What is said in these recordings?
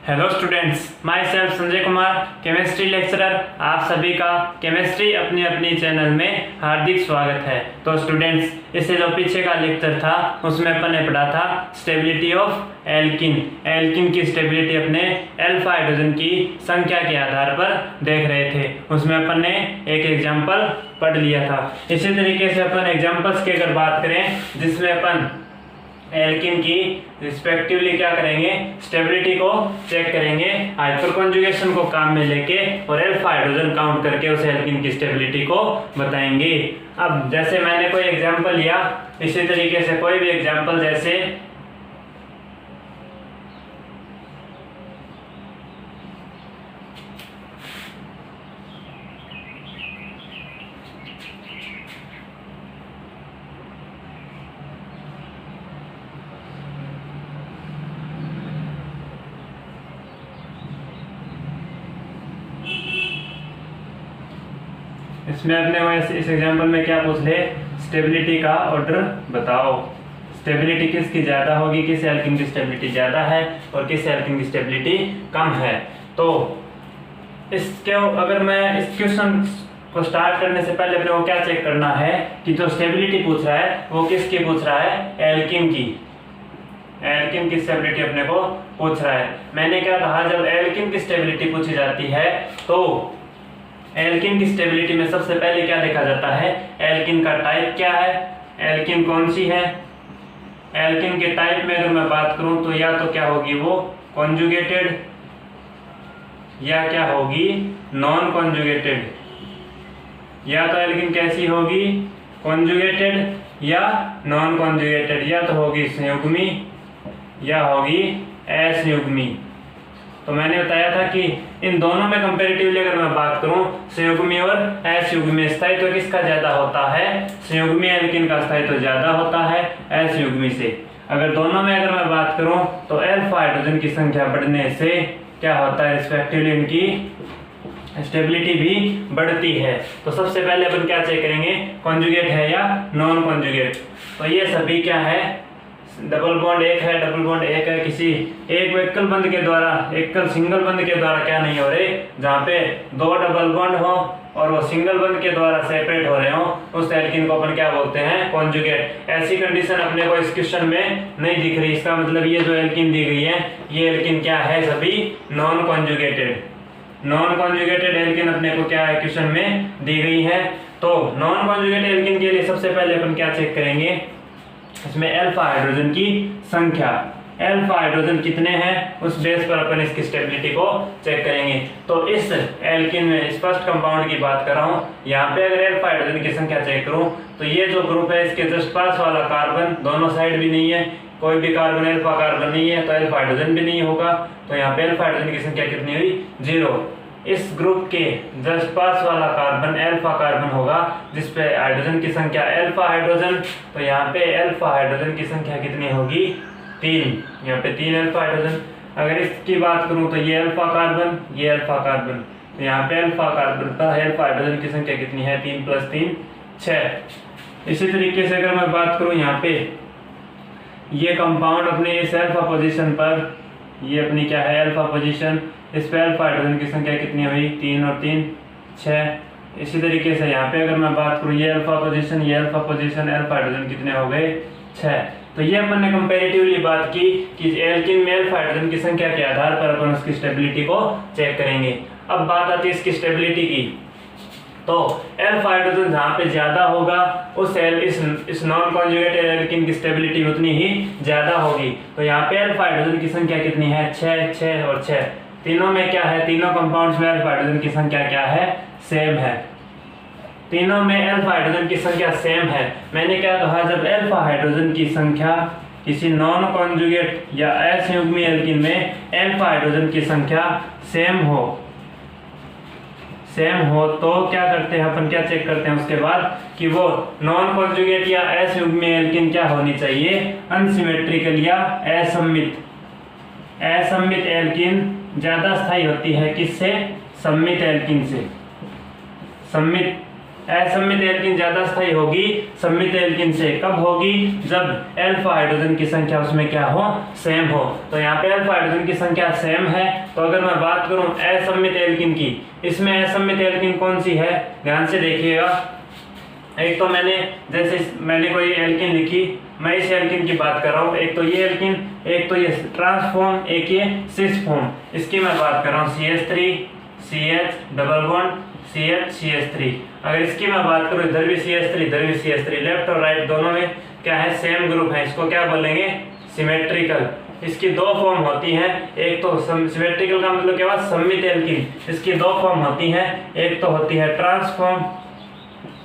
Hello students, my self Sanjay Kumar, chemistry lecturer. आप सभी का केमिस्ट्री अपनी अपनी चैनल में हार्दिक स्वागत है। तो स्टूडेंट्स, इससे जो पीछे का लेक्चर था उसमें अपन ने पढ़ा था स्टेबिलिटी ऑफ एल्किन। एल्किन की स्टेबिलिटी अपने अल्फा हाइड्रोजन की संख्या के आधार पर देख रहे थे। उसमें अपन ने एक एग्जाम्पल पढ़ लिया था। इसी तरीके से अपन एग्जाम्पल्स की अगर बात करें जिसमें अपन एल्किन की रिस्पेक्टिवली क्या करेंगे, स्टेबिलिटी को चेक करेंगे, हाइपर कॉन्जुगेशन को काम में लेके और अल्फा हाइड्रोजन काउंट करके उस एल्किन की स्टेबिलिटी को बताएंगे। अब जैसे मैंने कोई एग्जांपल लिया, इसी तरीके से कोई भी एग्जांपल जैसे इसमें अपने इस एग्जांपल में क्या पूछ ले, स्टेबिलिटी का ऑर्डर बताओ। स्टेबिलिटी किसकी ज़्यादा होगी, किस एल्किन की स्टेबिलिटी ज़्यादा है और किस एल्किन की स्टेबिलिटी कम है। तो इसके अगर मैं इस क्वेश्चन को स्टार्ट करने से पहले अपने को क्या चेक करना है कि जो स्टेबिलिटी पूछ रहा है वो किसकी पूछ रहा है, एल्किन की। एल्किन की स्टेबिलिटी अपने को पूछ रहा है। मैंने क्या कहा, जब एल्किन की स्टेबिलिटी पूछी जाती है तो एल्किन की स्टेबिलिटी में सबसे पहले क्या देखा जाता है, एल्किन का टाइप क्या है, एल्किन कौन सी है। एल्किन के टाइप में अगर मैं बात करूं तो या तो क्या होगी वो कॉन्जुगेटेड या क्या होगी नॉन कॉन्जुगेटेड। या तो एल्किन कैसी होगी, कॉन्जुगेटेड या नॉन कॉन्जुगेटेड, या तो होगी संयुग्मी या होगी असंयुग्मी। तो मैंने बताया था कि इन दोनों में कंपैरेटिवली अगर मैं बात करूं, संयुग्मी और असंयुग्मी स्थायित्व किसका ज्यादा होता है, संयुग्मी एल्किन का स्थायित्व ज्यादा होता है असंयुग्मी से। अगर दोनों में अगर मैं बात करूं तो अल्फा हाइड्रोजन की संख्या बढ़ने से क्या होता है, रिस्पेक्टिवली इनकी स्टेबिलिटी भी बढ़ती है। तो सबसे पहले अपन क्या चेक करेंगे, कॉन्जुगेट है या नॉन कॉन्जुगेट। तो ये सभी क्या है, डबल बॉन्ड एक है, डबल बॉन्ड एक है, किसी एक एकल बंध के द्वारा, एकल सिंगल बंध के द्वारा क्या नहीं हो रहे, जहाँ पे दो डबल बॉन्ड हो और वो सिंगल बंध के द्वारा सेपरेट हो रहे हो, उस एल्किन को अपन क्या बोलते हैं, कॉन्जुगेट। ऐसी कंडीशन अपने को इस क्वेश्चन में नहीं दिख रही। इसका मतलब ये जो एल्किन दी गई है ये एल्किन क्या है, सभी non conjugated. Non conjugated alkene अपने को क्या है क्वेश्चन में दी गई है। तो नॉन कॉन्जुगेटेड एल्किन के लिए सबसे पहले अपन क्या चेक करेंगे, इसमें अल्फा हाइड्रोजन की संख्या, अल्फा हाइड्रोजन कितने हैं उस बेस पर अपन इसकी स्टेबिलिटी को चेक करेंगे। तो इस एल्किन में इस फर्स्ट कंपाउंड की बात कर रहा हूँ, यहाँ पे अगर अल्फा हाइड्रोजन की संख्या चेक करूँ तो ये जो ग्रुप है इसके जस्ट पास वाला कार्बन दोनों साइड भी नहीं है, कोई भी कार्बन अल्फा कार्बन नहीं है, तो अल्फा हाइड्रोजन भी नहीं होगा। तो यहाँ पे अल्फा हाइड्रोजन की संख्या कितनी हुई, 0। इस ग्रुप के जस्ट पास वाला कार्बन अल्फा कार्बन होगा जिसपे हाइड्रोजन की संख्या अल्फा हाइड्रोजन। तो यहाँ पे अल्फा हाइड्रोजन की संख्या कितनी होगी, 3। यहाँ पे 3 अल्फा हाइड्रोजन। अगर इसकी बात करूँ तो ये अल्फा कार्बन, ये अल्फा कार्बन, तो यहाँ पे अल्फा कार्बन पर अल्फा हाइड्रोजन की संख्या कितनी है, 3 + 3 6। इसी तरीके से अगर मैं बात करूँ यहाँ पे ये कंपाउंड अपने इस अल्फा पोजीशन पर, ये अपनी क्या है अल्फा पोजीशन, इस पे अल्फा हाइड्रोजन की संख्या कितनी हुई, 3 और 3 6। इसी तरीके से यहाँ पे अगर मैं बात करूँ ये अल्फा पोजीशन, ये अल्फा पोजीशन, अल्फा हाइड्रोजन कितने हो गए, 6। तो ये अपन ने कंपैरेटिवली बात की कि एल्किन में अल्फा हाइड्रोजन की संख्या के आधार पर अपन उसकी स्टेबिलिटी को चेक करेंगे। अब बात आती है इसकी स्टेबिलिटी की। तो अल्फा हाइड्रोजन जहाँ पे ज्यादा होगा उस इस नॉन कॉन्जुगेटेड एल्किन की स्टेबिलिटी उतनी ही ज्यादा होगी। तो यहाँ पे अल्फा हाइड्रोजन की संख्या कितनी है, 6 6 और 6। तीनों में क्या है, तीनों कंपाउंड्स में अल्फा हाइड्रोजन की संख्या क्या है, सेम है। तीनों में अल्फा हाइड्रोजन की संख्या सेम है। मैंने क्या कहा, जब अल्फा हाइड्रोजन की संख्या किसी नॉन कॉन्जुगेट या असंयुग्मी एल्किन में अल्फा हाइड्रोजन की संख्या सेम हो तो क्या करते हैं अपन, क्या चेक करते हैं उसके बाद कि वो नॉन कॉन्जुगेट या असंयुग्मी एल्किन क्या होनी चाहिए, अनसिमेट्रिकल या असममित। असममित एल्किन ज्यादा स्थायी होती है किससे, सममित एल्किन से। सममित असम्मित एल्कीन ज्यादा स्थायी होगी सम्मित एल्कीन से। कब होगी? जब अल्फा हाइड्रोजन की संख्या उसमें क्या हो? सेम हो। तो यहाँ पे अल्फा हाइड्रोजन की संख्या सेम है। तो अगर मैं बात करूं असम्मित एल्कीन की, इसमें असम्मित एल्कीन कौन सी है? ध्यान से देखिएगा। एक तो मैंने कोई एल्कीन लिखी, मैं इस एल्कीन की बात कर रहा हूँ। एक तो ये एल्कीन, एक तो ये ट्रांसफॉर्म, एक ये सिस फॉर्म। इसकी मैं बात कर रहा हूँ CH3 CH double bond CH CH3। अगर इसकी मैं बात करूँ, इधर भी CH3 इधर भी CH3, लेफ्ट और राइट दोनों में क्या है? सेम ग्रुप है। इसको क्या बोलेंगे? सिमेट्रिकल। इसकी दो फॉर्म होती हैं। एक तो सिमेट्रिकल का मतलब क्या हुआ? सम्मित एल्कीन। इसकी दो फॉर्म होती हैं, एक तो होती है ट्रांसफॉर्म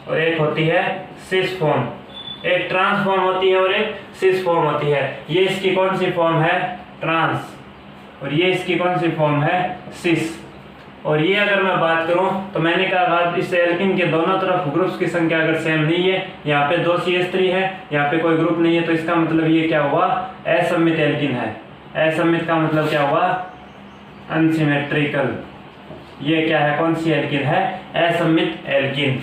और एक होती है सिस फॉर्म। एक ट्रांसफॉर्म होती है और एक सिस फॉर्म होती है। ये इसकी कौन सी फॉर्म है? ट्रांस। और ये इसकी कौन सी फॉर्म है? सिस। और ये अगर मैं बात करूं तो मैंने कहा इस एल्कीन के दोनों तरफ ग्रुप्स की संख्या अगर सेम नहीं है, यहाँ पे 2 CH3 है, यहाँ पे कोई ग्रुप नहीं है, तो इसका मतलब ये क्या हुआ? असम्मित एल्कीन है। असम्मित का मतलब क्या हुआ? अनसिमेट्रिकल। ये क्या है? कौन सी एल्कीन है? असम्मित एल्कीन।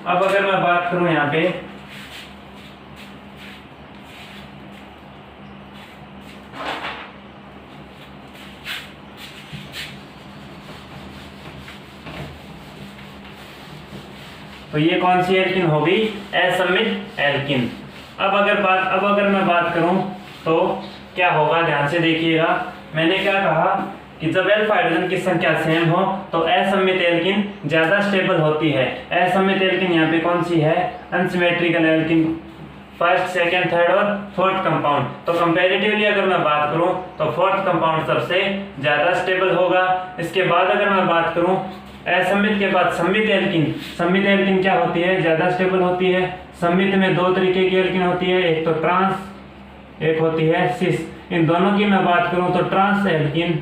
अब अगर मैं बात करूं यहाँ पे तो ये कौन सी एल्कीन हो गई? असम्मित एल्कीन। अब अगर मैं बात करूं तो क्या होगा? ध्यान से देखिएगा। मैंने क्या कहा कि जब अल्फा हाइड्रोजन की संख्या सेम हो तो असम्मित एल्कीन ज्यादा स्टेबल होती है। असम्मित एल्कीन यहाँ पे कौन सी है? Unsymmetrical alkene, first, second, third और फोर्थ कंपाउंड। तो कंपैरेटिवली अगर मैं बात करूं तो फोर्थ कंपाउंड सबसे ज्यादा स्टेबल होगा। इसके बाद अगर मैं बात करूं असम्मित के बाद सम्मित एल्कीन। सम्मित एल्कीन क्या होती है? ज्यादा स्टेबल होती है। सम्मित में दो तरीके की एल्कीन होती है, एक तो ट्रांस, एक होती है सिस। इन दोनों की मैं बात करूं तो ट्रांस एल्कीन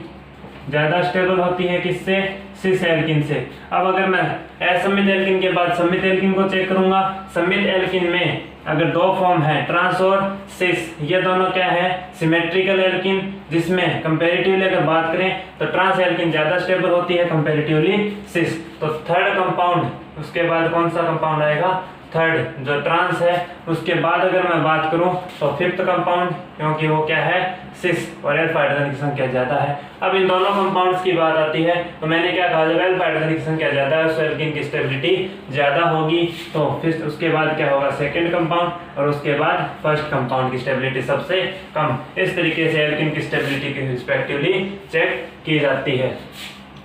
ज्यादा स्टेबल होती है किससे? सिस एल्कीन से। अब अगर मैं असम्मित एल्कीन के बाद सम्मित एल्कीन को चेक करूंगा, सम्मित एल्कीन में अगर दो फॉर्म है ट्रांस और सिस, ये दोनों क्या है? सिमेट्रिकल एल्कीन, जिसमें कंपैरेटिवली अगर बात करें तो ट्रांस एल्कीन ज्यादा स्टेबल होती है कंपैरेटिवली सिस। तो थर्ड कंपाउंड, उसके बाद कौन सा कंपाउंड आएगा? थर्ड, जो ट्रांस है। उसके बाद अगर मैं बात करूं तो फिफ्थ कंपाउंड, क्योंकि वो क्या है? सिस, और अल्फा हाइड्रोजन की संख्या ज्यादा है। अब इन दोनों कंपाउंड्स की बात आती है तो मैंने क्या कहा? जब अल्फा हाइड्रोजन की संख्या ज्यादा है, उस एल्कीन की स्टेबिलिटी ज्यादा होगी। तो फिर उसके बाद क्या होगा? सेकंड कंपाउंड, और उसके बाद फर्स्ट कंपाउंड की स्टेबिलिटी सबसे कम। इस तरीके से एल्कीन की स्टेबिलिटी की रिस्पेक्टिवली चेक की जाती है।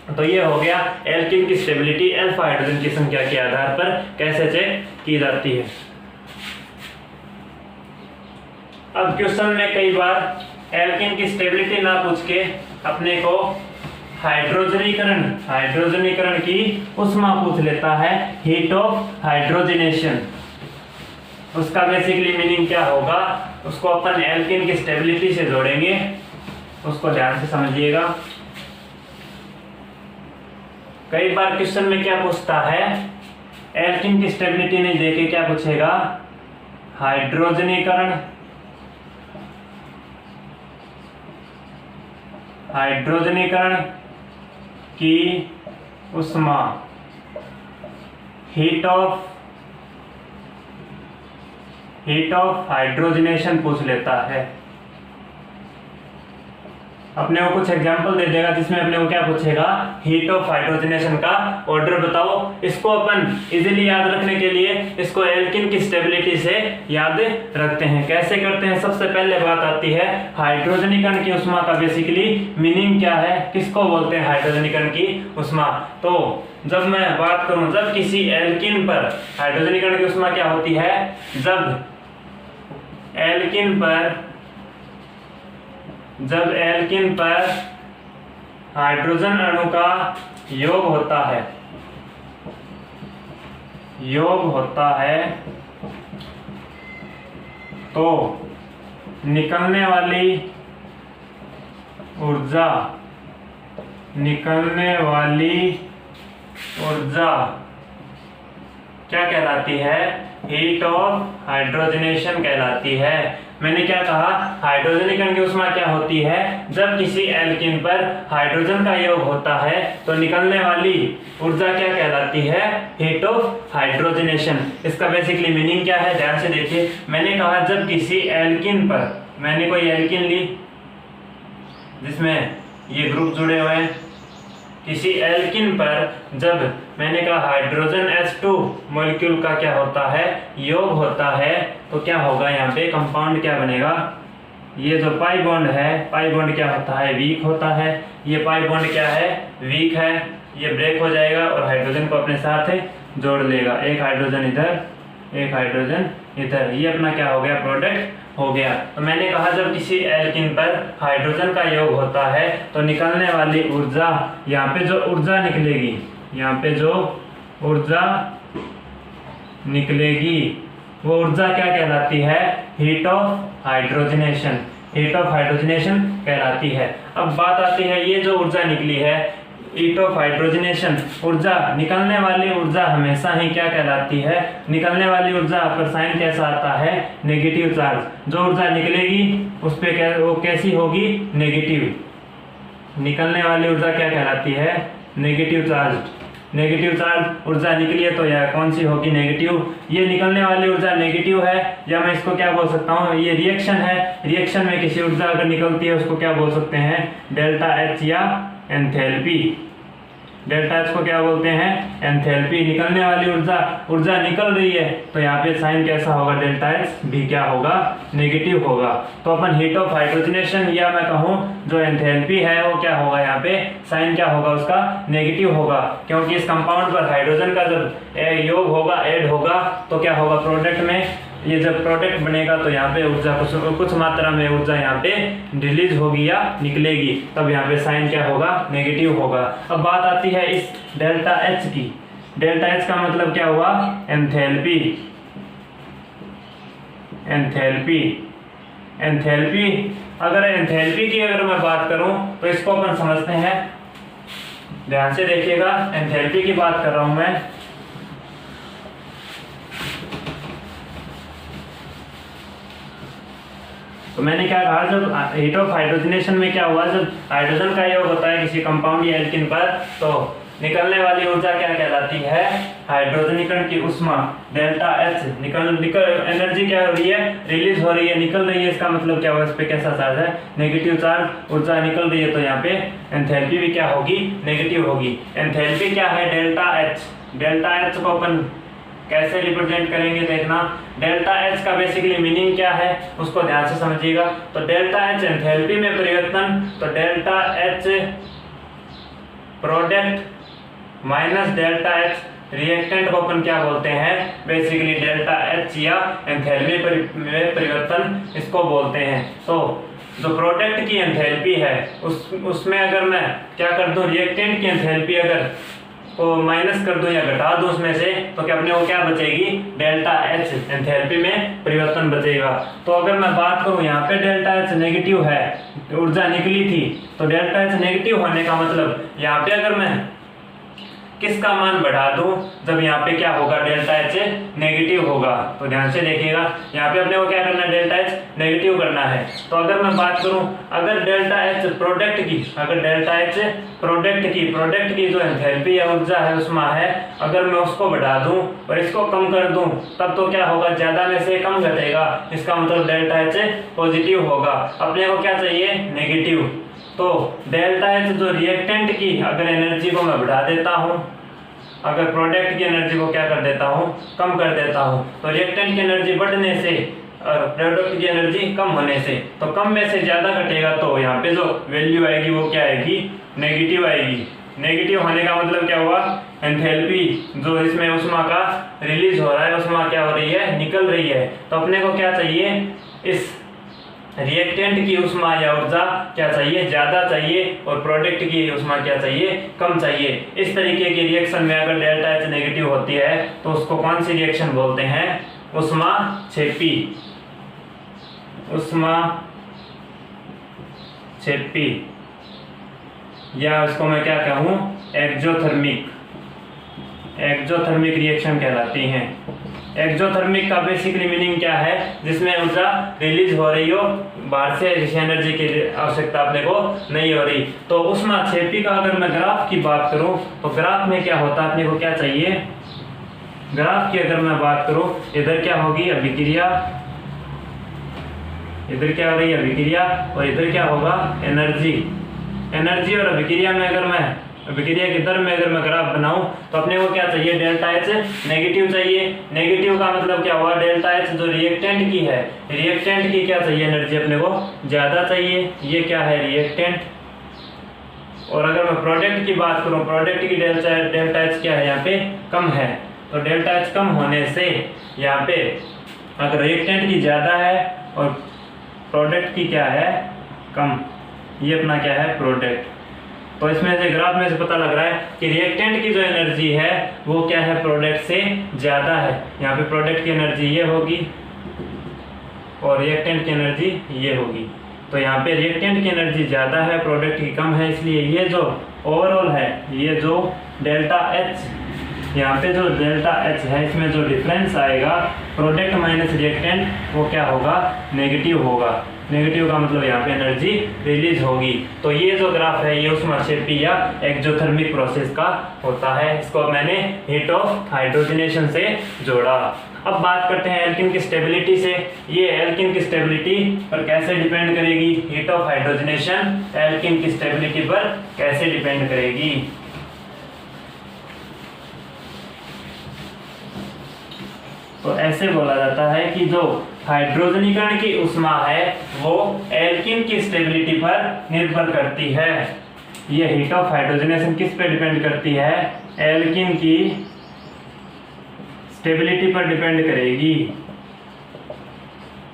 तो ये हो गया एल्कीन की स्टेबिलिटी अल्फा हाइड्रोजन की संख्या के आधार पर कैसे चेक की जाती है। अब क्वेश्चन में कई बार एल्कीन की स्टेबिलिटी ना पूछ के अपने को हाइड्रोजनीकरण की उष्मा पूछ लेता है, हीट ऑफ हाइड्रोजनेशन। उसका बेसिकली मीनिंग क्या होगा? उसको अपन एल्कीन की स्टेबिलिटी से जोड़ेंगे, उसको ध्यान से समझिएगा। कई बार क्वेश्चन में क्या पूछता है? एल्कीन की स्टेबिलिटी नहीं देके क्या पूछेगा? हाइड्रोजनीकरण की उष्मा, हीट ऑफ हाइड्रोजनेशन पूछ लेता है। अपने को कुछ एग्जांपल दे देगा जिसमें अपने को क्या पूछेगा? हीट ऑफ हाइड्रोजनेशन का ऑर्डर बताओ। इसको अपन इजीली याद रखने के लिए इसको एल्कीन की स्टेबिलिटी से याद रखते हैं। कैसे करते हैं? सबसे पहले बात आती है हाइड्रोजनीकरण की उष्मा का बेसिकली मीनिंग क्या है, किसको बोलते हैं हाइड्रोजनीकरण की उष्मा। तो जब मैं बात करूं, जब किसी एल्कीन पर हाइड्रोजनीकरण की उष्मा क्या होती है? जब एल्कीन पर हाइड्रोजन अणु का योग होता है तो निकलने वाली ऊर्जा क्या कहलाती है? हीट ऑफ हाइड्रोजनेशन कहलाती है। मैंने क्या कहा, हाइड्रोजनीकरण की ऊष्मा क्या होती है, जब किसी एल्कीन पर हाइड्रोजन का योग होता है तो निकलने वाली ऊर्जा क्या कहलाती है, हीट ऑफ हाइड्रोजनेशन। इसका बेसिकली मीनिंग क्या है, ध्यान से देखिए। मैंने कहा जब किसी एल्कीन पर, मैंने कोई एल्कीन ली जिसमें ये ग्रुप जुड़े हुए हैं, किसी एल्कीन पर जब मैंने कहा हाइड्रोजन H2 मॉलिक्यूल का क्या होता है, योग होता है, तो क्या होगा, यहाँ पे कंपाउंड क्या बनेगा, ये जो पाई बॉन्ड है, पाई बॉन्ड क्या होता है, वीक होता है। ये पाई बॉन्ड क्या है, वीक है, ये ब्रेक हो जाएगा और हाइड्रोजन को अपने साथ जोड़ लेगा। एक हाइड्रोजन इधर, एक हाइड्रोजन इधर, ये अपना क्या हो गया, प्रोडक्ट हो गया। तो मैंने कहा जब किसी एल्कीन पर हाइड्रोजन का योग होता है तो निकलने वाली ऊर्जा, यहाँ पे जो ऊर्जा निकलेगी, यहाँ पे जो ऊर्जा निकलेगी वो ऊर्जा क्या कहलाती है, heat of hydrogenation. Heat of hydrogenation कहलाती है। अब बात आती है ये जो ऊर्जा निकली है, हीट ऑफ हाइड्रोजनेशन ऊर्जा, निकलने वाली ऊर्जा हमेशा ही क्या कहलाती है, निकलने वाली ऊर्जा पर साइन कैसा आता है, नेगेटिव चार्ज। जो ऊर्जा निकलेगी उस पे वो कैसी होगी, नेगेटिव। निकलने वाली ऊर्जा क्या कहलाती है, नेगेटिव चार्ज। नेगेटिव चार्ज ऊर्जा निकली है तो यह कौन सी होगी, नेगेटिव। ये निकलने वाली ऊर्जा नेगेटिव है, या मैं इसको क्या बोल सकता हूँ, ये रिएक्शन है। रिएक्शन में किसी ऊर्जा अगर निकलती है उसको क्या बोल सकते हैं, डेल्टा H या एंथैल्पी। डेल्टा H को क्या बोलते हैं, एंथैल्पी। निकलने वाली ऊर्जा निकल रही है तो यहाँ पे साइन कैसा होगा, डेल्टा H भी क्या होगा, नेगेटिव होगा। तो अपन हीट ऑफ हाइड्रोजनेशन, या मैं कहूँ जो एंथैल्पी है वो क्या होगा, यहाँ पे साइन क्या होगा उसका, नेगेटिव होगा। क्योंकि इस कंपाउंड पर हाइड्रोजन का जब योग होगा, ऐड होगा, तो क्या होगा, प्रोडक्ट में ये जब प्रोडक्ट बनेगा तो यहाँ पे ऊर्जा कुछ मात्रा में ऊर्जा यहाँ पे रिलीज होगी या निकलेगी, तब यहाँ पे साइन क्या होगा, नेगेटिव होगा। अब बात आती है इस डेल्टा H की। डेल्टा H का मतलब क्या हुआ, एंथैल्पी। एंथैल्पी, एंथैल्पी, अगर एंथैल्पी की अगर मैं बात करूं तो इसको अपन समझते हैं, ध्यान से देखिएगा। एंथैल्पी की बात कर रहा हूं मैं। तो मैंने क्या कहा, जब हीट ऑफ हाइड्रोजनेशन में क्या हुआ, जब हाइड्रोजन का योग होता है किसी कंपाउंड या एल्कीन पर, तो निकलने वाली ऊर्जा क्या कहलाती है, हाइड्रोजनीकरण की ऊष्मा, डेल्टा H। एनर्जी क्या हो रही है, रिलीज हो रही है, निकल रही है। इसका मतलब क्या हुआ, इस पे कैसा चार्ज है, नेगेटिव चार्ज। ऊर्जा निकल रही है तो यहाँ पे एंथैल्पी भी क्या होगी, नेगेटिव होगी। एंथैल्पी क्या है, डेल्टा H। डेल्टा H को अपन कैसे रिप्रेजेंट करेंगे, देखना। डेल्टा H का बेसिकली मीनिंग क्या है उसको ध्यान से समझिएगा। तो डेल्टा H एंथैल्पी में परिवर्तन, तो delta H product minus delta H reactant को अपन क्या बोलते हैं, बेसिकली डेल्टा H या एंथैल्पी में परिवर्तन इसको बोलते हैं। तो जो प्रोडक्ट की एंथैल्पी है उसमें अगर मैं क्या कर दूं, रिएक्टेंट की एंथैल्पी अगर को माइनस कर दूं या घटा दूं उसमें से, तो क्या अपने को क्या बचेगी, डेल्टा H एंथैल्पी में परिवर्तन बचेगा। तो अगर मैं बात करूं यहाँ पे डेल्टा H नेगेटिव है, ऊर्जा निकली थी, तो डेल्टा H नेगेटिव होने का मतलब यहाँ पे अगर मैं किसका मान बढ़ा दूं, जब यहाँ पे क्या होगा, डेल्टा H नेगेटिव होगा। तो ध्यान से देखिएगा, यहाँ पे अपने को क्या करना है, डेल्टा H नेगेटिव करना है। तो अगर मैं बात करूं, अगर डेल्टा H प्रोडक्ट की, अगर डेल्टा H प्रोडक्ट की जो एंथैल्पी या ऊर्जा है ऊष्मा है, अगर मैं उसको बढ़ा दूं और इसको कम कर दूं, तब तो क्या होगा, ज्यादा में से कम घटेगा। इसका मतलब डेल्टा H पॉजिटिव होगा। अपने को क्या चाहिए, नेगेटिव। तो डेल्टा H जो रिएक्टेंट की अगर एनर्जी को मैं बढ़ा देता हूँ, अगर प्रोडक्ट की एनर्जी को क्या कर देता हूँ, कम कर देता हूँ, तो रिएक्टेंट की एनर्जी बढ़ने से और प्रोडक्ट की एनर्जी कम होने से, तो कम में से ज्यादा घटेगा, तो यहाँ पे जो वैल्यू आएगी वो क्या आएगी, नेगेटिव आएगी। नेगेटिव होने का मतलब क्या हुआ, एंथैल्पी जो इसमें ऊष्मा का रिलीज हो रहा है, ऊष्मा क्या हो रही है, निकल रही है। तो अपने को क्या चाहिए, इस रिएक्टेंट की ऊष्मा या ऊर्जा क्या चाहिए, ज्यादा चाहिए, और प्रोडक्ट की ऊष्मा क्या चाहिए, कम चाहिए। इस तरीके की रिएक्शन में अगर डेल्टा H नेगेटिव होती है तो उसको कौन सी रिएक्शन बोलते हैं, ऊष्मा क्षेपी। ऊष्मा क्षेपी, या उसको मैं क्या कहूँ, एक्सोथर्मिक रिएक्शन कहलाती हैं। एक्सोथर्मिक का बेसिकली मीनिंग क्या है, जिसमें ऊर्जा रिलीज हो रही हो, बाहर से एनर्जी की आवश्यकता अपने को नहीं हो रही। तो ऊष्माक्षेपी का अगर मैं ग्राफ की बात करूं तो ग्राफ में क्या होता है, अपने को क्या चाहिए, ग्राफ की अगर मैं बात करूं, इधर क्या होगी अभिक्रिया, इधर क्या हो रही है अभिक्रिया, और इधर क्या होगा एनर्जी। एनर्जी और अभिक्रिया में अगर मैं अभिक्रिया की दर में अगर मैं ग्राफ बनाऊं तो अपने को क्या चाहिए, डेल्टा एच नेगेटिव चाहिए। नेगेटिव का मतलब क्या हुआ, डेल्टा एच जो रिएक्टेंट की है, रिएक्टेंट की क्या चाहिए एनर्जी अपने को ज्यादा चाहिए, ये क्या है रिएक्टेंट। और अगर मैं प्रोडक्ट की बात करूं, प्रोडक्ट की डेल्टा एच क्या है यहाँ पे कम है, तो डेल्टा एच कम होने से यहाँ पे अगर रिएक्टेंट की ज्यादा है और प्रोडक्ट की क्या है कम, ये अपना क्या है प्रोडक्ट। तो इसमें से ग्राफ में से पता लग रहा है कि रिएक्टेंट की जो एनर्जी है वो क्या है प्रोडक्ट से ज्यादा है। यहाँ पे प्रोडक्ट की एनर्जी ये होगी और रिएक्टेंट की एनर्जी ये होगी। तो यहाँ पे रिएक्टेंट की एनर्जी ज्यादा है, प्रोडक्ट की कम है, इसलिए ये जो ओवरऑल है, ये जो डेल्टा एच, यहाँ पे जो डेल्टा एच है इसमें जो डिफरेंस आएगा प्रोडक्ट माइनस रिएक्टेंट, वो क्या होगा नेगेटिव होगा। नेगेटिव का मतलब यहाँ पे एनर्जी रिलीज होगी। तो ये जो ग्राफ है ये ऊष्माक्षेपी या एक्सोथर्मिक प्रोसेस का होता है। इसको मैंने हीट ऑफ हाइड्रोजनेशन से जोड़ा। अब बात करते हैं एल्किन की स्टेबिलिटी से। ये एल्किन की स्टेबिलिटी पर कैसे डिपेंड करेगी, हीट ऑफ हाइड्रोजनेशन एल्किन की स्टेबिलिटी पर कैसे डिपेंड करेगी। तो ऐसे बोला जाता है कि जो हाइड्रोजनीकरण की ऊष्मा है वो एल्किन की स्टेबिलिटी पर निर्भर करती है। ये हीट ऑफ हाइड्रोजनेशन किस पे डिपेंड करती है, एल्किन की स्टेबिलिटी पर डिपेंड करेगी।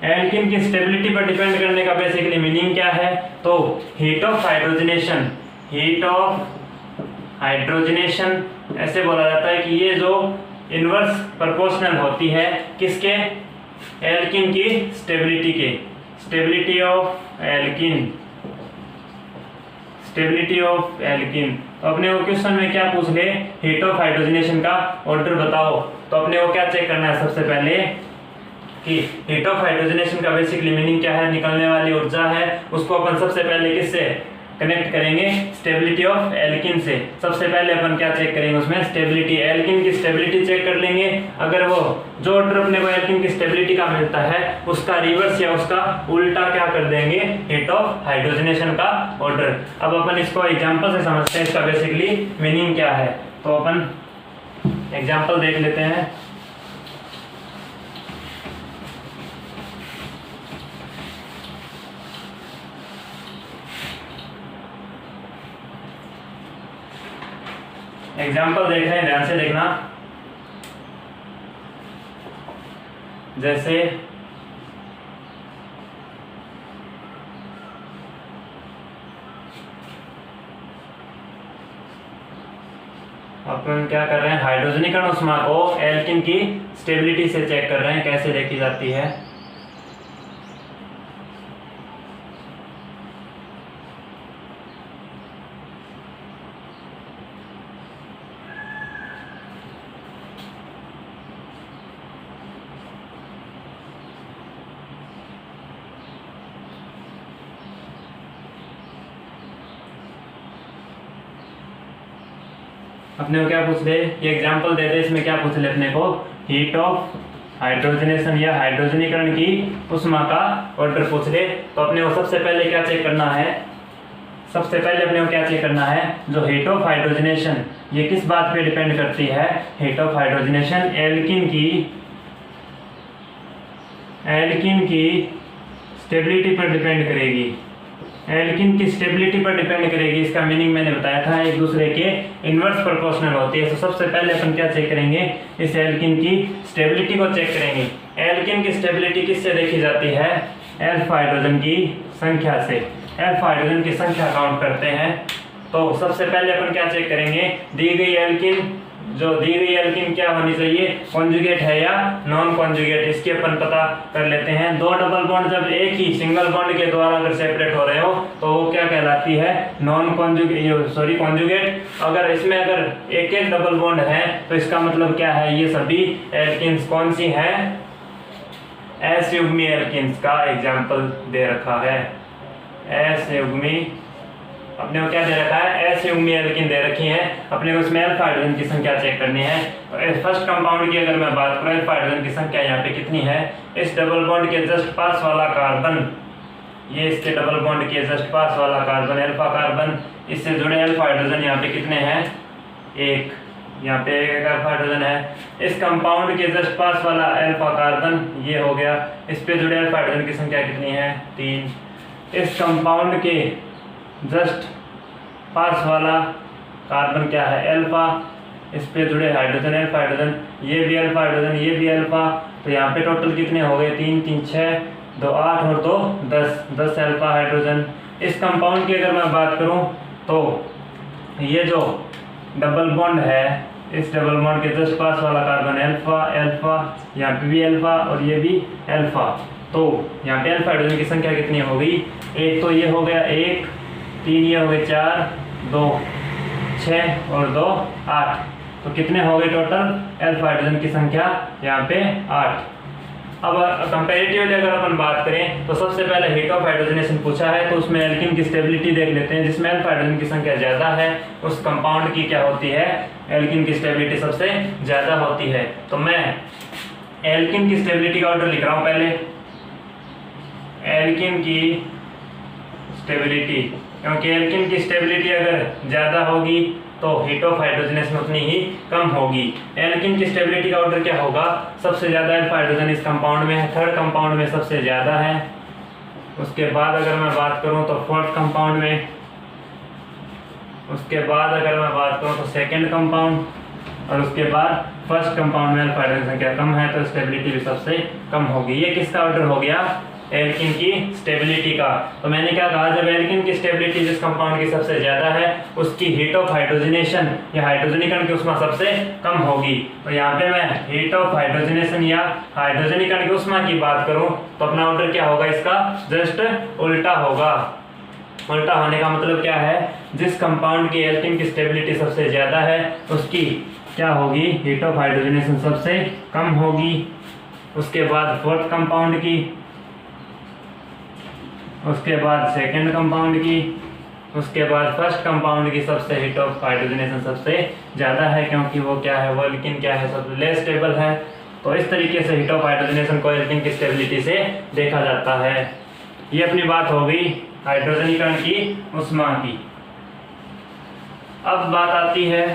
एल्किन की स्टेबिलिटी पर डिपेंड करने का बेसिकली मीनिंग क्या है, तो heat of hydrogenation, heat of hydrogenation ऐसे बोला जाता है कि ये जो इनवर्स प्रोपोर्शनल होती है किसके, एल्किन की स्टेबिलिटी के, stability of alkene, stability of alkene. तो अपने को क्वेश्चन में क्या पूछ ले, हीट ऑफ हाइड्रोजनेशन का ऑर्डर बताओ, तो अपने को क्या चेक करना है सबसे पहले कि हीट ऑफ हाइड्रोजनेशन का बेसिकली मीनिंग क्या है, निकलने वाली ऊर्जा है, उसको अपन सबसे पहले किससे कनेक्ट करेंगे, स्टेबिलिटी ऑफ एल्किन से। सबसे पहले अपन क्या चेक करेंगे उसमें, स्टेबिलिटी, एल्किन की स्टेबिलिटी चेक कर लेंगे। अगर वो जो ऑर्डर अपने को एल्किन की स्टेबिलिटी का मिलता है उसका रिवर्स या उसका उल्टा क्या कर देंगे, हीट ऑफ हाइड्रोजनेशन का ऑर्डर। अब अपन इसको एग्जांपल से समझते हैं इसका बेसिकली मीनिंग क्या है। तो अपन एग्जांपल देख लेते हैं। एग्जाम्पल देख रहे हैं, ध्यान से देखना। जैसे अपन क्या कर रहे हैं, हाइड्रोजनीकरण ऊष्मा को एल्किन की स्टेबिलिटी से चेक कर रहे हैं, कैसे देखी जाती है। अपने को क्या पूछ ले, ये एग्जांपल दे दे, इसमें क्या पूछ ले अपने को, हीट ऑफ हाइड्रोजनेशन या हाइड्रोजनीकरण की ऊष्मा का ऑर्डर पूछ ले। तो अपने को सबसे पहले क्या चेक करना है, सबसे पहले अपने को क्या चेक करना है, जो हीट ऑफ हाइड्रोजनेशन ये किस बात पे डिपेंड करती है, हीट ऑफ हाइड्रोजनेशन एल्किन की स्टेबिलिटी पर डिपेंड करेगी, एल्किन की स्टेबिलिटी पर डिपेंड करेगी। इसका मीनिंग मैंने बताया था, एक दूसरे के इनवर्स प्रोपोर्शनल होती है। तो सबसे पहले अपन क्या चेक करेंगे, इस एल्किन की स्टेबिलिटी को चेक करेंगे। एल्किन की स्टेबिलिटी किससे देखी जाती है, एल्फ हाइड्रोजन की संख्या से। एल्फ हाइड्रोजन की संख्या काउंट करते हैं। तो सबसे पहले अपन क्या चेक करेंगे, दी गई एल्किन जो दी गई एल्किन क्या होनी चाहिए, कॉन्जुगेट है या नॉन कॉन्जुगेट, इसके अपन पता कर लेते हैं। दो डबल बॉन्ड जब एक ही सिंगल बॉन्ड के द्वारा अगर सेपरेट हो रहे हो तो वो क्या कहलाती है, नॉन कॉन्जुगेट, कॉन्जुगेट। अगर इसमें अगर एक एक डबल बॉन्ड है तो इसका मतलब क्या है, ये सभी एल्किन्स कौन सी हैं, असयुग्मी एल्किन्स का एग्जाम्पल दे रखा है। असयुग्मी अपने को क्या दे रखा है, असयुग्मी एल्किन दे रखी है। अपने को इसमें अल्फा हाइड्रोजन की संख्या चेक करनी है। तो फर्स्ट कंपाउंड की अगर मैं बात करूं, अल्फा हाइड्रोजन की संख्या यहाँ पे कितनी है, इस डबल बॉन्ड के जस्ट पास वाला कार्बन, ये इसके डबल बॉन्ड के जस्ट पास वाला कार्बन अल्फा कार्बन, इससे जुड़े अल्फा हाइड्रोजन यहाँ पे कितने हैं, एक, यहाँ पे एक अल्फा हाइड्रोजन है। इस कंपाउंड के जस्ट पास वाला अल्फा कार्बन ये हो गया, इस पे जुड़े अल्फा हाइड्रोजन की संख्या कितनी है, 3। इस कंपाउंड के जस्ट पास वाला कार्बन क्या है, अल्फा, इस पे जुड़े हाइड्रोजन अल्फा हाइड्रोजन, ये भी अल्फा हाइड्रोजन, ये भी अल्फा, तो यहाँ पे टोटल कितने हो गए, 3 3 6, 2 8 और 2 10 अल्फा हाइड्रोजन। इस कंपाउंड की अगर मैं बात करूं तो ये जो डबल बॉन्ड है, इस डबल बॉन्ड के जस्ट पास वाला कार्बन अल्फा अल्फा, यहाँ पे भी अल्फा और ये भी अल्फा, तो यहाँ पे अल्फा हाइड्रोजन की संख्या कितनी हो गई, एक तो ये हो गया 1, 3 ये हो गए 4, 2 6 और 2 8, तो कितने हो गए टोटल अल्फा हाइड्रोजन की संख्या यहाँ पे 8। अब कंपैरेटिवली अगर अपन बात करें तो सबसे पहले हीट ऑफ हाइड्रोजनेशन पूछा है, तो उसमें एल्किन की स्टेबिलिटी देख लेते हैं। जिसमें अल्फा हाइड्रोजन की संख्या ज़्यादा है उस कंपाउंड की क्या होती है, एल्किन की स्टेबिलिटी सबसे ज़्यादा होती है। तो मैं एल्किन की स्टेबिलिटी का ऑर्डर लिख रहा हूँ पहले, एल्किन की स्टेबिलिटी, क्योंकि एल्किन की स्टेबिलिटी अगर ज़्यादा होगी तो हीट ऑफ हाइड्रोजनेशन उतनी ही कम होगी। एल्किन की स्टेबिलिटी का ऑर्डर क्या होगा, सबसे ज़्यादा अल्फा हाइड्रोजन इस कंपाउंड में है, थर्ड कंपाउंड में सबसे ज़्यादा है, उसके बाद अगर मैं बात करूं तो फोर्थ कंपाउंड में, उसके बाद अगर मैं बात करूं तो सेकंड कंपाउंड, और उसके बाद फर्स्ट कंपाउंड में अल्फा हाइड्रोजन संख्या कम है तो स्टेबिलिटी भी सबसे कम होगी। ये किसका ऑर्डर हो गया, एल्किन की स्टेबिलिटी का। तो मैंने क्या कहा, जब एल्किन की स्टेबिलिटी जिस कंपाउंड की सबसे ज्यादा है उसकी हीट ऑफ हाइड्रोजनेशन या हाइड्रोजनीकरण की उष्मा सबसे कम होगी। तो यहाँ पे मैं हीट ऑफ हाइड्रोजनेशन या हाइड्रोजनीकरण की उष्मा की बात करूं तो अपना ऑर्डर क्या होगा, इसका जस्ट उल्टा होगा। उल्टा होने का मतलब क्या है, जिस कंपाउंड की एल्किन की स्टेबिलिटी सबसे ज्यादा है उसकी क्या होगी, हीट ऑफ हाइड्रोजनेशन सबसे कम होगी। उसके बाद फोर्थ कंपाउंड की, उसके बाद सेकंड कंपाउंड की, उसके बाद फर्स्ट कंपाउंड की सबसे हीट ऑफ हाइड्रोजनेशन सबसे ज़्यादा है, क्योंकि वो क्या है, वो एल्किन क्या है, सबसे लेस स्टेबल है। तो इस तरीके से हीट ऑफ हाइड्रोजनेशन को एल्किन की स्टेबिलिटी से देखा जाता है। ये अपनी बात हो गई हाइड्रोजनीकरण की उष्मा की। अब बात आती है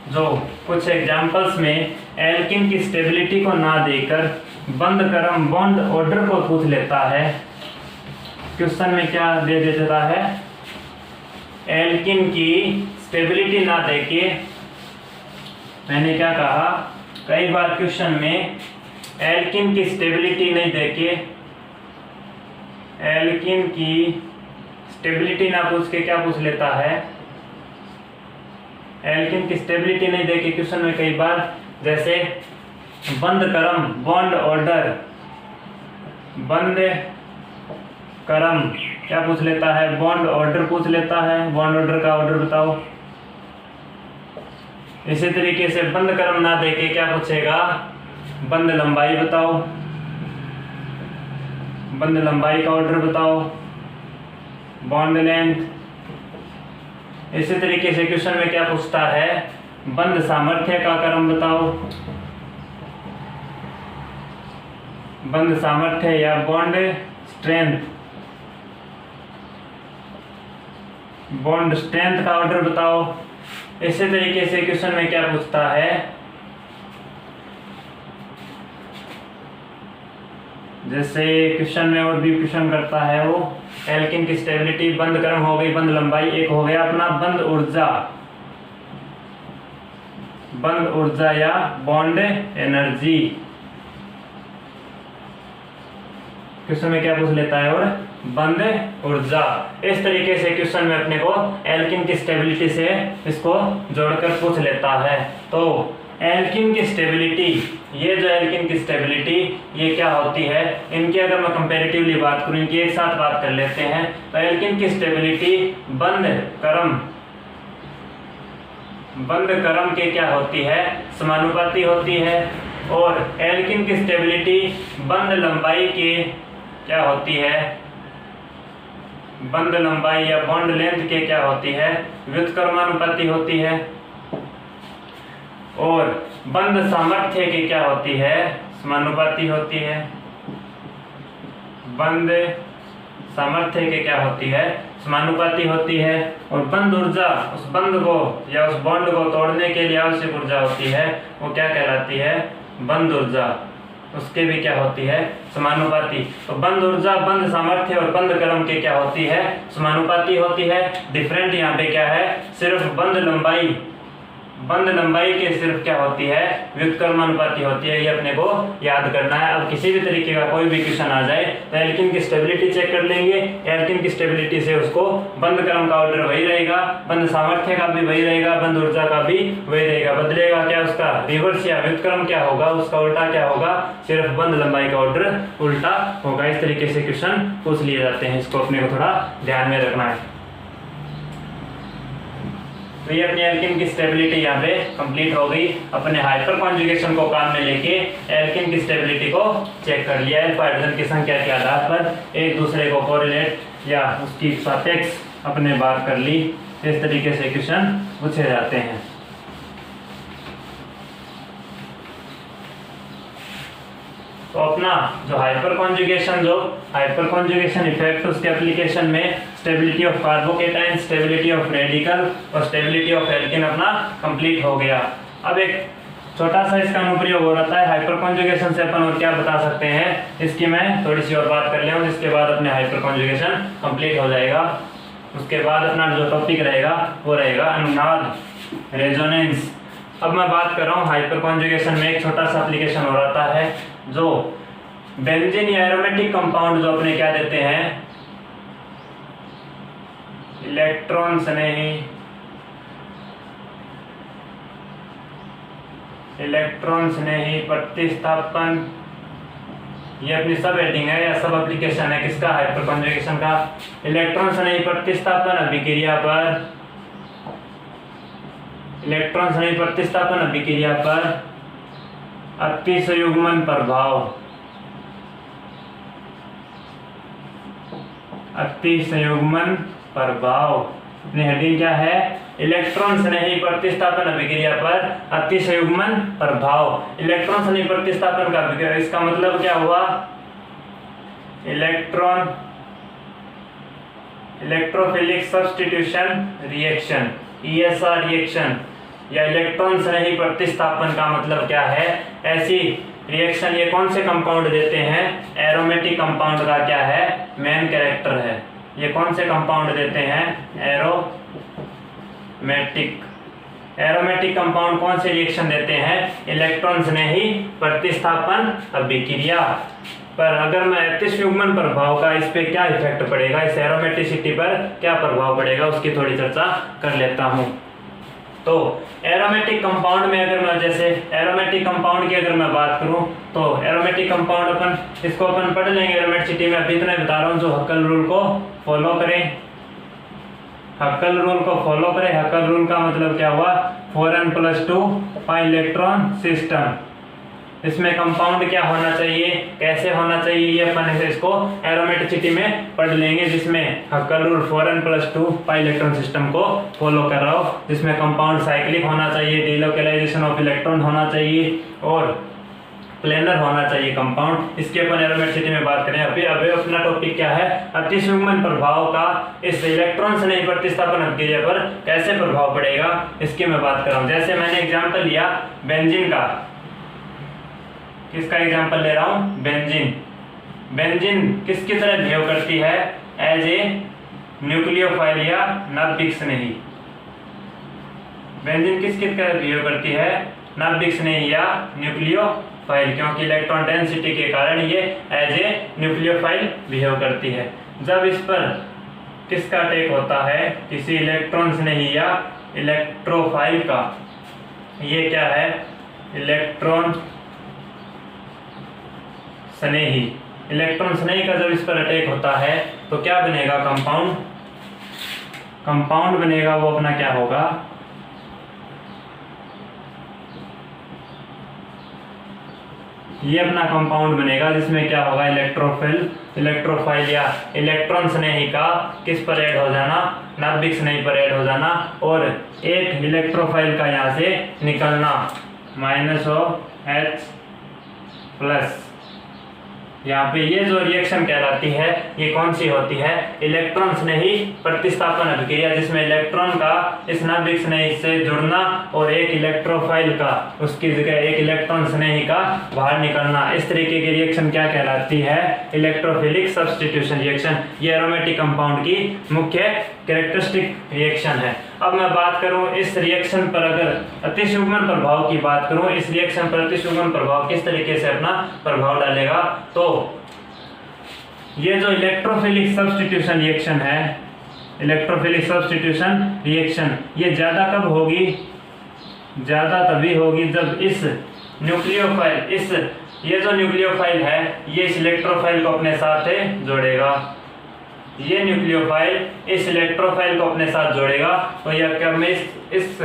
जो कुछ एग्जाम्पल्स में एल्किन की स्टेबिलिटी को ना देकर बंद क्रम बॉन्ड ऑर्डर को पूछ लेता है। क्वेश्चन में क्या दे देता है, एल्किन की स्टेबिलिटी ना देके, मैंने क्या कहा, कई बार क्वेश्चन में एल्किन की स्टेबिलिटी नहीं देके, एल्किन की स्टेबिलिटी ना पूछ के क्या पूछ लेता है, एल्किन की स्टेबिलिटी नहीं देके क्वेश्चन में कई बार जैसे बंद क्रम बॉन्ड ऑर्डर, बंद क्रम क्या पूछ लेता है, बॉन्ड ऑर्डर पूछ लेता है, बॉन्ड ऑर्डर का ऑर्डर बताओ। इसी तरीके से बंद क्रम ना देके क्या पूछेगा, बंद लंबाई बताओ, बंद लंबाई का ऑर्डर बताओ, बॉन्ड लेंथ। इसी तरीके से क्वेश्चन में क्या पूछता है, बंद सामर्थ्य का क्रम बताओ, बंद सामर्थ्य या बॉन्ड स्ट्रेंथ, बॉन्ड स्ट्रेंथ का ऑर्डर बताओ। इसी तरीके से क्वेश्चन में क्या पूछता है, जैसे क्वेश्चन में और भी क्वेश्चन करता है वो, एल्किन की स्टेबिलिटी, बंद क्रम हो गई, बंद लंबाई, एक हो गया अपना बंद ऊर्जा, बंद ऊर्जा या बॉन्ड एनर्जी। क्वेश्चन में क्या पूछ लेता है, और बंद ऊर्जा। इस तरीके से क्वेश्चन में अपने को एल्किन की स्टेबिलिटी से इसको जोड़कर पूछ लेता है। तो एल्किन की स्टेबिलिटी, ये जो एल्किन की स्टेबिलिटी ये क्या होती है, इनकी अगर मैं कंपैरेटिवली बात करूं, इनकी एक साथ बात कर लेते हैं। तो एल्किन की स्टेबिलिटी बंद क्रम के क्या होती है, समानुपाती होती है। और एल्किन की स्टेबिलिटी बंद लंबाई के क्या होती है, बंद लंबाई या बॉन्ड लेंथ के क्या होती है, व्युत्क्रमानुपाती होती है। और बंद सामर्थ्य के क्या होती है, समानुपाती होती है। बंद सामर्थ्य के क्या होती है, समानुपाती होती है। और बंद ऊर्जा, उस बंद को या उस बॉन्ड को तोड़ने के लिए आवश्यक ऊर्जा होती है, वो क्या कहलाती है, बंद ऊर्जा। उसके भी क्या होती है, समानुपाती। तो बंद ऊर्जा, बंद सामर्थ्य और बंद क्रम के क्या होती है, समानुपाती होती है। डिफरेंट यहाँ पे क्या है, सिर्फ बंद लंबाई के सिर्फ क्या होती है, व्युत्क्रमानुपाती होती है। ये अपने को याद करना है। अब किसी भी तरीके का कोई भी क्वेश्चन आ जाए तो एल्किन की स्टेबिलिटी चेक कर लेंगे। एल्किन की स्टेबिलिटी से उसको बंद क्रम का ऑर्डर वही रहेगा, बंद सामर्थ्य का भी वही रहेगा, बंद ऊर्जा का भी वही रहेगा। बदलेगा क्या, उसका रिवर्स या व्युत्क्रम क्या होगा, उसका उल्टा क्या होगा, सिर्फ बंद लंबाई का ऑर्डर उल्टा होगा। इस तरीके से क्वेश्चन पूछ लिए जाते हैं, इसको अपने को थोड़ा ध्यान में रखना है। तो ये अपनी एल्किन की स्टेबिलिटी यहाँ पे कंप्लीट हो गई। अपने हाइपर कॉन्जुगेशन को काम में लेके एल्किन की स्टेबिलिटी को चेक कर लिया। अल्फा हाइड्रोजन की संख्या के आधार पर एक दूसरे को कोरिलेट या उसकी सापेक्ष अपने बात कर ली। इस तरीके से क्वेश्चन पूछे जाते हैं। तो अपना जो हाइपर कॉन्जुगेशन इफेक्ट, उसके एप्लीकेशन में stability of carbocation, stability of radical और स्टेबिलिटी ऑफ एल्किन अपना कंप्लीट हो गया। अब एक छोटा सा इसका अनुप्रयोग हो रहा है हाइपर कॉन्जुगेशन से अपन और क्या बता सकते हैं, इसकी मैं थोड़ी सी और बात कर लें। इसके बाद अपने हाइपर कॉन्जुगेशन कंप्लीट हो जाएगा। उसके बाद अपना जो टॉपिक रहेगा वो रहेगा अनुनाद, रेजोनेंस। अब मैं बात कर रहा हूँ हाइपर कॉन्जुगेशन में एक छोटा सा एप्लीकेशन हो रहा है, जो बेंजीन या एरोमेटिक कंपाउंड जो अपने क्या देते हैं, इलेक्ट्रॉन स्नेही प्रतिस्थापन, ये अपनी सब हेडिंग है या सब एप्लीकेशन है किसका, हाइपर कॉन्जुगेशन का। इलेक्ट्रॉन स्नेही प्रतिस्थापन अभिक्रिया पर अतिसंयुग्मन प्रभाव, अपनी हेडिंग क्या है, इलेक्ट्रॉन स्नेही प्रतिस्थापन अभिक्रिया पर अतिसंयुग्मन प्रभाव। इलेक्ट्रॉन स्नेही प्रतिस्थापन का अभिक्रिया, इसका मतलब क्या हुआ, electrophilic substitution reaction, ESR reaction या इलेक्ट्रॉन स्नेही प्रतिस्थापन का मतलब क्या है, ऐसी रिएक्शन ये कौन से कंपाउंड देते हैं, एरोमेटिक कंपाउंड का क्या है, मेन कैरेक्टर है। ये कौन से कंपाउंड देते हैं, एरोमेटिक कंपाउंड कौन से रिएक्शन देते हैं, इलेक्ट्रॉन स्नेही प्रतिस्थापन अभिक्रिया पर। अगर मैं अतिसंयुग्मन प्रभाव का इस पे क्या इफेक्ट पड़ेगा, इस एरोमेटिसिटी पर क्या प्रभाव पड़ेगा, उसकी थोड़ी चर्चा कर लेता हूं। तो एरोमेटिक कंपाउंड में अगर मैं जैसे एरोमेटिक कंपाउंड की अगर मैं बात करूं तो एरोमेटिक कंपाउंड इसको अपन पढ़ लेंगे एरोमेटिसिटी में। अभी इतना बता रहा हूं, जो हक्कल रूल को फॉलो करें। हक्कल रूल का मतलब क्या हुआ, 4n+2 पाई इलेक्ट्रॉन सिस्टम। इसमें कंपाउंड क्या होना चाहिए, कैसे होना चाहिए, ये अपन इसको एरोमेटिसिटी में पढ़ लेंगे, जिसमें Huckel rule 4n+2 pi electron system को फॉलो कर रहा हो, जिसमें कंपाउंड साइक्लिक होना चाहिए, डिलोकेलाइजेशन ऑफ इलेक्ट्रॉन होना चाहिए और प्लेनर होना चाहिए कंपाउंड। इसके अपन एरोमेटिसिटी में बात करें। अभी अपना टॉपिक क्या है, अतिसंयुग्मन प्रभाव का इस इलेक्ट्रॉन स्नेही प्रतिस्थापन अभिक्रिया पर कैसे प्रभाव पड़ेगा, इसकी मैं बात कर रहा हूँ। जैसे मैंने एग्जाम्पल लिया बेंजीन का, किसका एग्जाम्पल ले रहा हूं, बेंजीन किसकी तरह बिहेव करती है, एज ए न्यूक्लियोफाइल या नाभिक स्नेही। बेंजीन किसकी तरह बिहेव करती है, नाभिक स्नेही या न्यूक्लियोफाइल। न्यूक्लियोफाइल, क्योंकि इलेक्ट्रॉन डेंसिटी के कारण ये एज ए न्यूक्लियोफाइल बिहेव करती है। जब इस पर किसका अटैक होता है, किसी इलेक्ट्रॉन स्नेही या इलेक्ट्रोफाइल का, ये क्या है, इलेक्ट्रॉन स्नेही, इलेक्ट्रॉन स्नेही का जब इस पर अटैक होता है तो क्या बनेगा, कंपाउंड, कंपाउंड बनेगा। वो अपना क्या होगा, ये अपना कंपाउंड बनेगा जिसमें क्या होगा, इलेक्ट्रोफाइल या इलेक्ट्रॉन स्नेही का किस पर ऐड हो जाना, नाभिक स्नेही पर ऐड हो जाना, और एक इलेक्ट्रोफाइल का यहाँ से निकलना -OH+। यहाँ पे ये जो रिएक्शन कहलाती है ये कौन सी होती है, इलेक्ट्रॉन स्नेही प्रतिस्थापन अभिक्रिया, जिसमें इलेक्ट्रॉन का इस नाभिक स्नेही से जुड़ना और एक इलेक्ट्रोफाइल का उसकी जगह एक इलेक्ट्रॉन स्नेही का बाहर निकलना। इस तरीके की रिएक्शन क्या कहलाती है, इलेक्ट्रोफिलिक सब्स्टिट्यूशन रिएक्शन। ये एरोमेटिक कंपाउंड की मुख्य कैरेक्टरिस्टिक रिएक्शन है। अब मैं बात करूं इस रिएक्शन पर, अगर अतिशुग्मन प्रभाव की बात करूं, इस रिएक्शन पर अतिशुग्मन प्रभाव किस तरीके से अपना प्रभाव डालेगा, तो ये जो इलेक्ट्रोफिलिक सब्स्टिट्यूशन रिएक्शन है, इलेक्ट्रोफिलिक सब्स्टिट्यूशन रिएक्शन, ये ज्यादा कब होगी, ज्यादा तभी होगी जब इस न्यूक्लियोफाइल, ये जो न्यूक्लियोफाइल है ये इस इलेक्ट्रोफाइल को अपने साथ जोड़ेगा, ये न्यूक्लियोफाइल इस इलेक्ट्रोफाइल को अपने साथ जोड़ेगा। तो यह क्या, मैं इस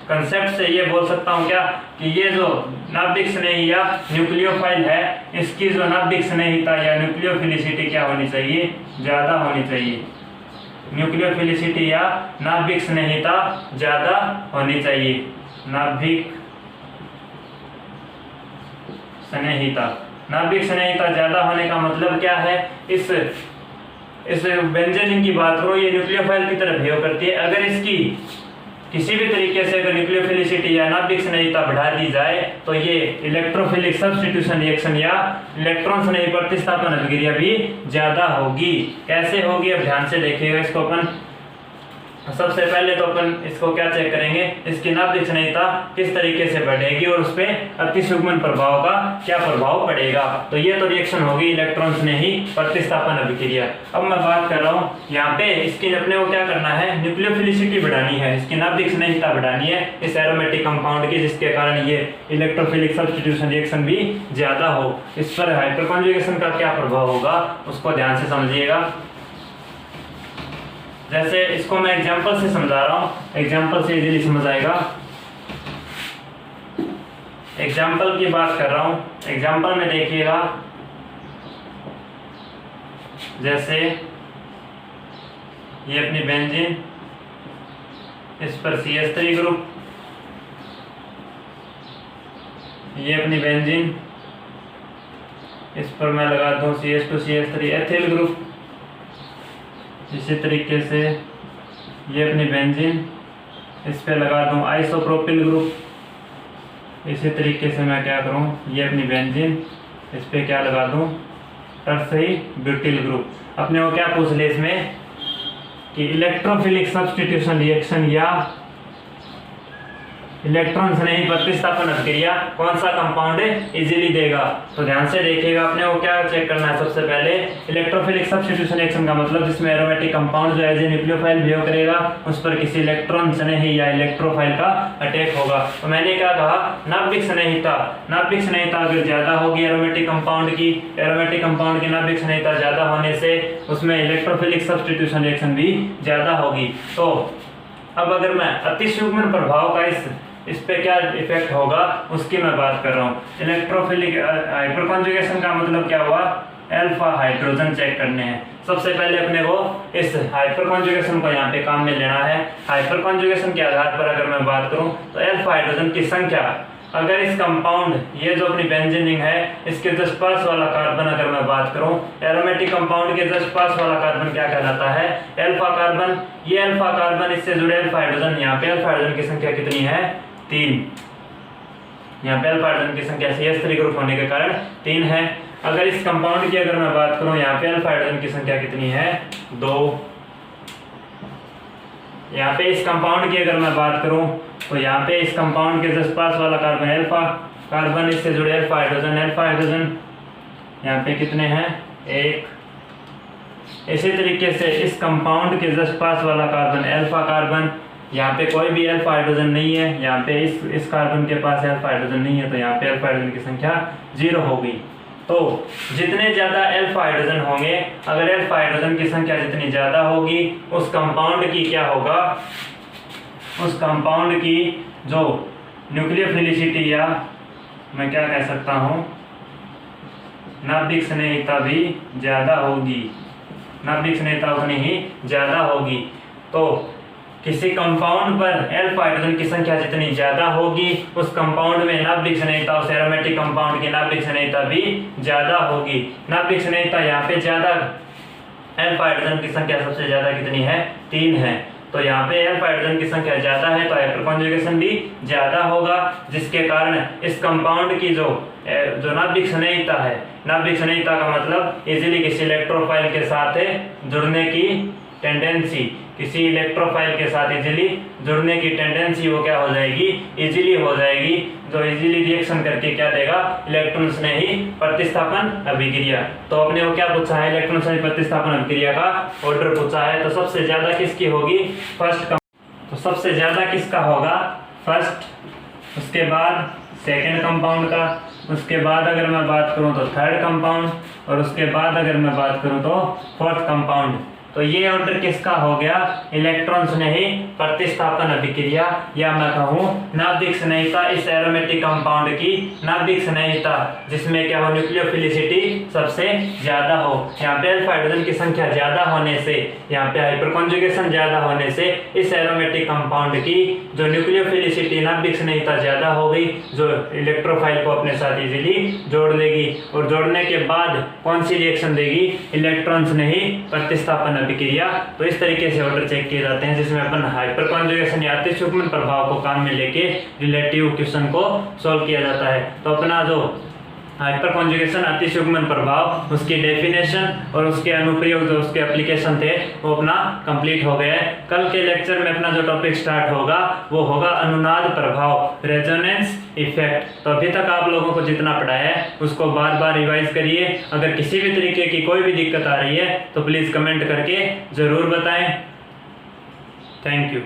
कंसेप्ट से ये बोल सकता हूँ क्या, कि ये जो नाभिक स्नेही या न्यूक्लियोफाइल है इसकी जो नाभिक स्नेहिता या न्यूक्लियोफिलिसिटी क्या होनी चाहिए, ज्यादा होनी चाहिए। न्यूक्लियोफिलिसिटी या नाभिक स्नेहिता ज्यादा होनी चाहिए, नाभिक स्नेहिता, नाभिक स्नेहिता ज्यादा होने का मतलब क्या है, इस बेंजीन की बात करो, ये न्यूक्लियोफाइल की तरह बिहेव करती है। अगर इसकी किसी भी तरीके से अगर न्यूक्लियोफिलिसिटी या नाभिक स्नेहिता बढ़ा दी जाए तो ये इलेक्ट्रोफिलिक सब्स्टिट्यूशन रिएक्शन या इलेक्ट्रॉन स्नेही प्रतिस्थापन अभिक्रिया भी ज्यादा होगी। कैसे होगी, अब ध्यान से देखिएगा इसको अपन। सबसे पहले तो अपन इसको क्या चेक करेंगे, इसकी नाभिक स्नेहिता किस तरीके से बढ़ेगी और उस पर अतिशुग्मन प्रभाव का क्या प्रभाव पड़ेगा। तो ये तो रिएक्शन होगी इलेक्ट्रॉन स्नेही प्रतिस्थापन अभिक्रिया। अब मैं बात कर रहा हूँ यहाँ पे इसकी, अपने को क्या करना है, न्यूक्लियोफिलिसिटी बढ़ानी है, इसकी नाभिक स्नेहिता बढ़ानी है इस एरोमेटिक कंपाउंड की, जिसके कारण ये इलेक्ट्रोफिलिक सब्स्टिट्यूशन रिएक्शन भी ज्यादा हो। इस पर हाइपरकॉन्जुगेशन का क्या प्रभाव होगा उसको ध्यान से समझिएगा। जैसे इसको मैं एग्जांपल से समझा रहा हूँ, एग्जांपल से इजीली समझ आएगा। एग्जांपल की बात कर रहा हूँ, एग्जांपल में देखिएगा, जैसे ये अपनी बेंजीन, इस पर CH3 ग्रुप, ये अपनी बेंजीन, इस पर मैं लगा दूं CH2CH3 एथिल ग्रुप। इसी तरीके से ये अपनी बेंजीन, इस पे लगा दूं आइसोप्रोपिल ग्रुप। इसी तरीके से मैं क्या करूं, ये अपनी बेंजीन, इस पे क्या लगा दूं, टर्सरी ब्यूटिल ग्रुप। अपने को क्या पूछ ले इसमें कि इलेक्ट्रोफिलिक सब्स्टिट्यूशन रिएक्शन या इलेक्ट्रॉन स्नेही प्रतिस्थापन अभिक्रिया कौन सा कंपाउंड इजीली देगा। तो ध्यान से देखिएगा, अपने को क्या चेक करना है, सबसे पहले इलेक्ट्रोफिलिक सब्स्टिट्यूशन रिएक्शन का मतलब जिसमें एरोमेटिक कंपाउंड जो एज ए न्यूक्लियोफाइल बिहेव करेगा, उस पर किसी इलेक्ट्रॉन स्नेही या इलेक्ट्रोफाइल का अटैक होगा। तो मैंने क्या कहा, नाभिक स्नेहिता, नाभिक स्नेहिता अगर ज्यादा होगी एरोमेटिक कंपाउंड की, एरोमेटिक कंपाउंड की नाभिक स्नेहिता ज्यादा होने से उसमें इलेक्ट्रोफिलिक सब्स्टिट्यूशन रिएक्शन भी ज्यादा होगी। तो अब अगर मैं अतिशुग्मन प्रभाव का इस पे क्या इफेक्ट होगा उसकी मैं बात कर रहा हूँ। इलेक्ट्रोफिलिक हाइपरकॉन्जुगेशन का मतलब क्या हुआ, अल्फा हाइड्रोजन चेक करने हैं। सबसे पहले अपने को इस हाइपरकॉन्जुगेशन को यहाँ पे काम में लेना है। हाइपरकॉन्जुगेशन के आधार पर अगर मैं बात करूँ तो अल्फा हाइड्रोजन की संख्या, अगर इस कंपाउंड, ये जो अपनी बेंजीन रिंग है, इसके जस्ट पास वाला कार्बन अगर मैं बात करूं, एरोमेटिक कंपाउंड के जस्ट पास वाला कार्बन क्या कहलाता है, अल्फा कार्बन। ये अल्फा कार्बन, इससे जुड़े अल्फा हाइड्रोजन, यहाँ पे अल्फा हाइड्रोजन की संख्या कितनी है, 3। यहाँ पे अल्फा हाइड्रोजन की संख्या CH3 ग्रुप होने के कारण 3 है। अगर इस कंपाउंड की अगर मैं बात करूं, यहाँ पे अल्फा हाइड्रोजन की संख्या कितनी है, 2। यहाँ पे इस कंपाउंड की अगर मैं बात करूं तो यहाँ पे इस कंपाउंड के जस्ट पास वाला कार्बन अल्फा कार्बन इससे जुड़े अल्फा हाइड्रोजन यहाँ पे कितने हैं, 1। इसी तरीके से इस कंपाउंड के जस्ट पास वाला कार्बन अल्फा कार्बन, यहाँ पे कोई भी अल्फा हाइड्रोजन नहीं है, यहाँ पे इस कार्बन के पास अल्फा हाइड्रोजन नहीं है, तो यहाँ पे अल्फा हाइड्रोजन की संख्या 0 होगी। तो जितने ज़्यादा अल्फा हाइड्रोजन होंगे, अगर अल्फा हाइड्रोजन की संख्या जितनी ज़्यादा होगी, उस कंपाउंड की क्या होगा, उस कंपाउंड की जो न्यूक्लियोफिलिसिटी या मैं क्या कह सकता हूँ, नाभिक स्नेहिता भी ज़्यादा होगी, नाभिक स्नेहिता उतनी ही ज़्यादा होगी। तो किसी कंपाउंड पर अल्फा हाइड्रोजन की संख्या जितनी ज़्यादा होगी, उस कंपाउंड में नाभिक स्नेहिता, उस एरोमेटिक कंपाउंड की नाभिक स्नेहिता भी ज़्यादा होगी। नाभिक स्नेहिता यहाँ पे ज़्यादा, अल्फा हाइड्रोजन की संख्या सबसे ज़्यादा कितनी है, 3 है। तो यहाँ पे अल्फा हाइड्रोजन की संख्या ज़्यादा है तो हाइपर कॉन्जुगेशन भी ज़्यादा होगा, जिसके कारण इस कंपाउंड की जो नाभिक स्नेहिता है, नाभिक स्नेहिता का मतलब इजीली किसी इलेक्ट्रोफाइल के साथ जुड़ने की टेंडेंसी, किसी इलेक्ट्रोफाइल के साथ इजीली जुड़ने की टेंडेंसी वो क्या हो जाएगी, इजीली हो जाएगी, जो इजीली रिएक्शन करके क्या देगा, इलेक्ट्रॉन स्नेही प्रतिस्थापन अभिक्रिया। तो अपने को क्या पूछा है, इलेक्ट्रॉन स्नेही प्रतिस्थापन अभिक्रिया का ऑर्डर पूछा है। तो सबसे ज्यादा किसकी होगी, फर्स्ट। तो सबसे ज्यादा किसका होगा, फर्स्ट, उसके बाद सेकेंड कंपाउंड का, उसके बाद अगर मैं बात करूं तो थर्ड कंपाउंड, और उसके बाद अगर मैं बात करूं तो फोर्थ कंपाउंड। तो ये ऑर्डर किसका हो गया, इलेक्ट्रॉन स्नेही प्रतिस्थापन अभिक्रिया, या मैं कहूँ नाभिक स्नेहिता, इस एरोमेटिक कंपाउंड की नाभिक स्नेहिता जिसमें क्या हो, न्यूक्लियोफिलिसिटी सबसे ज्यादा हो। यहाँ पे अल्फा हाइड्रोजन की संख्या ज्यादा होने से, यहाँ पे हाइपर कॉन्जुगेशन ज्यादा होने से इस एरोमेटिक कंपाउंड की जो न्यूक्लियोफिलिसिटी, नाभिक स्नेहिता ज्यादा हो गई, जो इलेक्ट्रोफाइल को अपने साथ इजीली जोड़ लेगी, और जोड़ने के बाद कौन सी रिएक्शन देगी, इलेक्ट्रॉन स्नेही प्रतिस्थापन अभिक्रिया। तो इस तरीके से ऑर्डर चेक किए जाते हैं, जिसमें अपन हाइपर कॉन्जुगेशन या अतिसुगमन प्रभाव को काम में लेके रिलेटिव क्वेश्चन को सॉल्व किया जाता है। तो अपना जो हाइपर कॉन्जुगेशन अतिसुगमन प्रभाव, उसकी डेफिनेशन और उसके अनुप्रयोग, जो उसके एप्लीकेशन थे, वो अपना कंप्लीट हो गया है। कल के लेक्चर में अपना जो टॉपिक स्टार्ट होगा वो होगा अनुनाद प्रभाव, रेजोनेंस इफेक्ट। तो अभी तक आप लोगों को जितना पढ़ाया है उसको बार बार रिवाइज करिए। अगर किसी भी तरीके की कोई भी दिक्कत आ रही है तो प्लीज़ कमेंट करके ज़रूर बताएं। Thank you.